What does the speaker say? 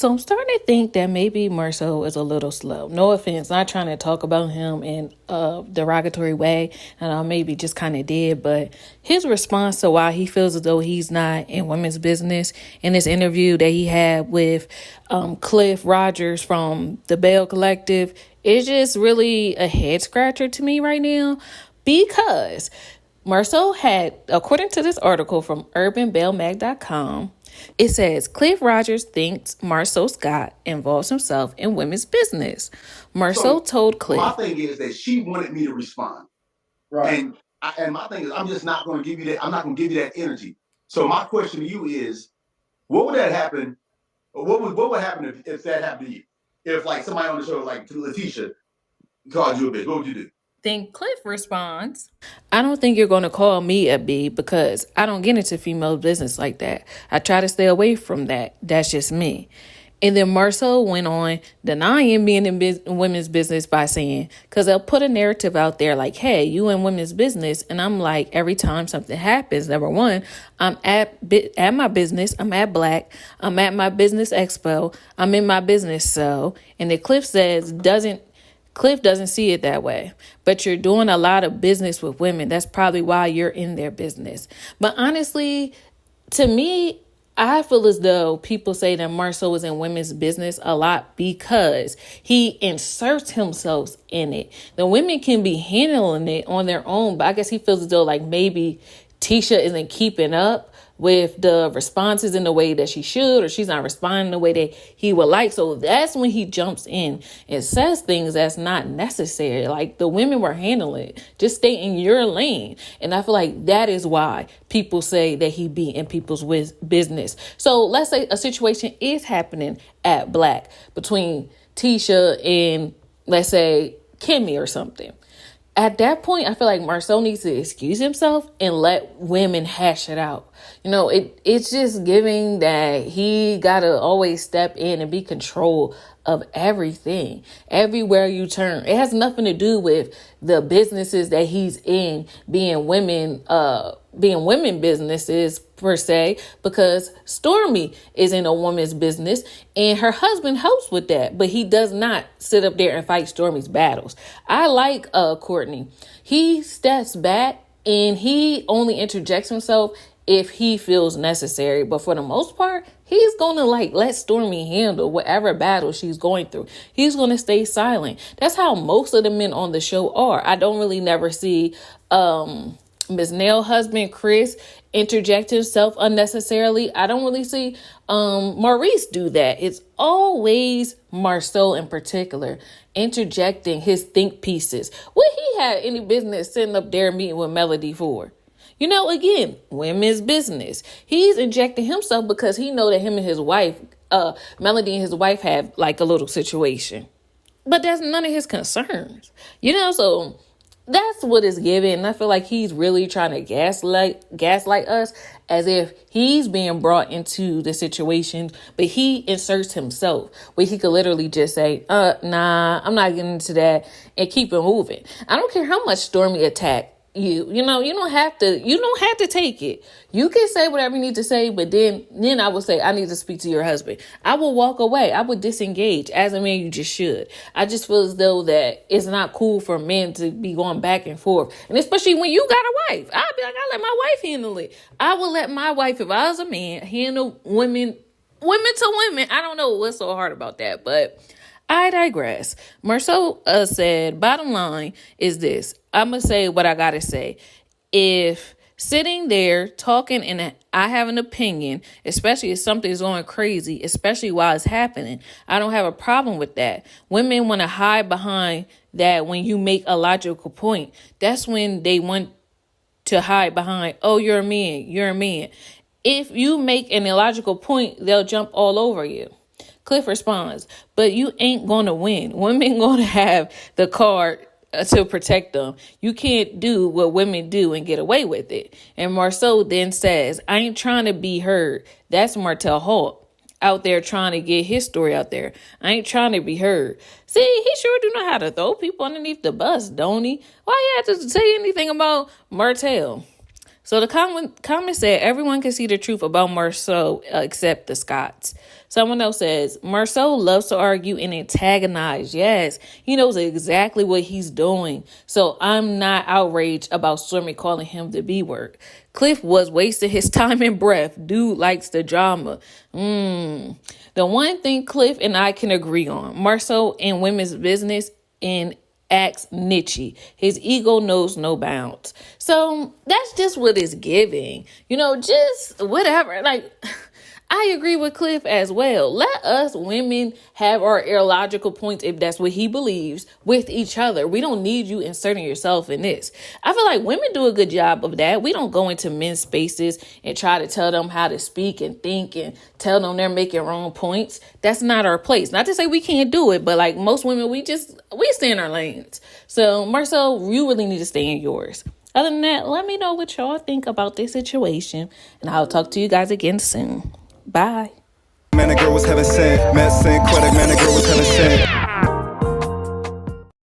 So I'm starting to think that maybe Marsau is a little slow. No offense, not trying to talk about him in a derogatory way, and I maybe just kind of did, but his response to why he feels as though he's not in women's business in this interview that he had with Cliff Rogers from the Bell Collective is just really a head scratcher to me right now, because Marsau had, according to this article from urbanbellmag.com, it says Cliff Rogers thinks Marsau Scott involves himself in women's business. Marsau told Cliff, my thing is that she wanted me to respond. Right. And my thing is, I'm just not going to give you that. I'm not going to give you that energy. So my question to you is, what would that happen? What would happen if that happened to you? If like somebody on the show, like Letitia, called you a bitch, what would you do? Then Cliff responds, I don't think you're going to call me a B because I don't get into female business like that. I try to stay away from that. That's just me. And then Marsau went on denying being in women's business by saying, because they'll put a narrative out there like, hey, you in women's business. And I'm like, every time something happens, number one, I'm at my business. I'm at Black. I'm at my business expo. I'm in my business. So, and then Cliff doesn't see it that way, but you're doing a lot of business with women. That's probably why you're in their business. But honestly, to me, I feel as though people say that Marsau is in women's business a lot because he inserts himself in it. The women can be handling it on their own, but I guess he feels as though like maybe Tisha isn't keeping up with the responses in the way that she should, or she's not responding the way that he would like. So that's when he jumps in and says things that's not necessary. Like, the women were handling it. Just stay in your lane. And I feel like that is why people say that he be in people's business. So let's say a situation is happening at Black between Tisha and, let's say, Kimmy or something. At that point, I feel like Marsau needs to excuse himself and let women hash it out. You know, it's just giving that he got to always step in and be control of everything, everywhere you turn. It has nothing to do with the businesses that he's in being women businesses per se, because Stormy is in a woman's business and her husband helps with that, but he does not sit up there and fight Stormy's battles. I like Courtney. He steps back and he only interjects himself if he feels necessary, but for the most part, he's gonna let Stormy handle whatever battle she's going through. He's gonna stay silent. That's how most of the men on the show are. I don't really never see Ms. Nail husband Chris interject himself unnecessarily. I don't really see Maurice do that. It's always Marsau in particular interjecting his think pieces. What he had any business sitting up there meeting with Melody for? You know, again, women's business. He's injecting himself because he know that him and his wife, Melody and his wife have like a little situation. But that's none of his concerns. You know, so that's what it's giving. And I feel like he's really trying to gaslight us as if he's being brought into the situation, but he inserts himself where he could literally just say, nah, I'm not getting into that, and keep it moving. I don't care how much Stormy attacked you know, you don't have to take it. You can say whatever you need to say, but then I would say, I need to speak to your husband. I will walk away. I would disengage. As a man, you just should. I just feel as though that it's not cool for men to be going back and forth. And especially when you got a wife. I'll be like, I'll let my wife handle it. I would let my wife, if I was a man, handle women to women. I don't know what's so hard about that, but I digress. Marsau said, bottom line is this. I'm going to say what I got to say. If sitting there talking and I have an opinion, especially if something's going crazy, especially while it's happening, I don't have a problem with that. Women want to hide behind that when you make a logical point. That's when they want to hide behind, oh, you're a man. If you make an illogical point, they'll jump all over you. Cliff responds, but you ain't going to win. Women going to have the card to protect them. You can't do what women do and get away with it. And Marsau then says, I ain't trying to be heard. That's Martell Holt out there trying to get his story out there. I ain't trying to be heard. See, he sure do know how to throw people underneath the bus, don't he? Why you have to say anything about Martell? So the comment said, everyone can see the truth about Marsau except the Scotts. Someone else says, Marsau loves to argue and antagonize. Yes, he knows exactly what he's doing. So I'm not outraged about Stormy calling him the B word. Cliff was wasting his time and breath. Dude likes the drama. The one thing Cliff and I can agree on, Marsau in women's business and acts niche. His ego knows no bounds. So that's just what it's giving. Just whatever. Like, I agree with Cliff as well. Let us women have our illogical points, if that's what he believes, with each other. We don't need you inserting yourself in this. I feel like women do a good job of that. We don't go into men's spaces and try to tell them how to speak and think and tell them they're making wrong points. That's not our place. Not to say we can't do it, but like most women, we stay in our lanes. So Marsau, you really need to stay in yours. Other than that, let me know what y'all think about this situation, and I'll talk to you guys again soon. Bye. Man, the girl was heaven sent. Met Synquette, man, the girl was heaven sent.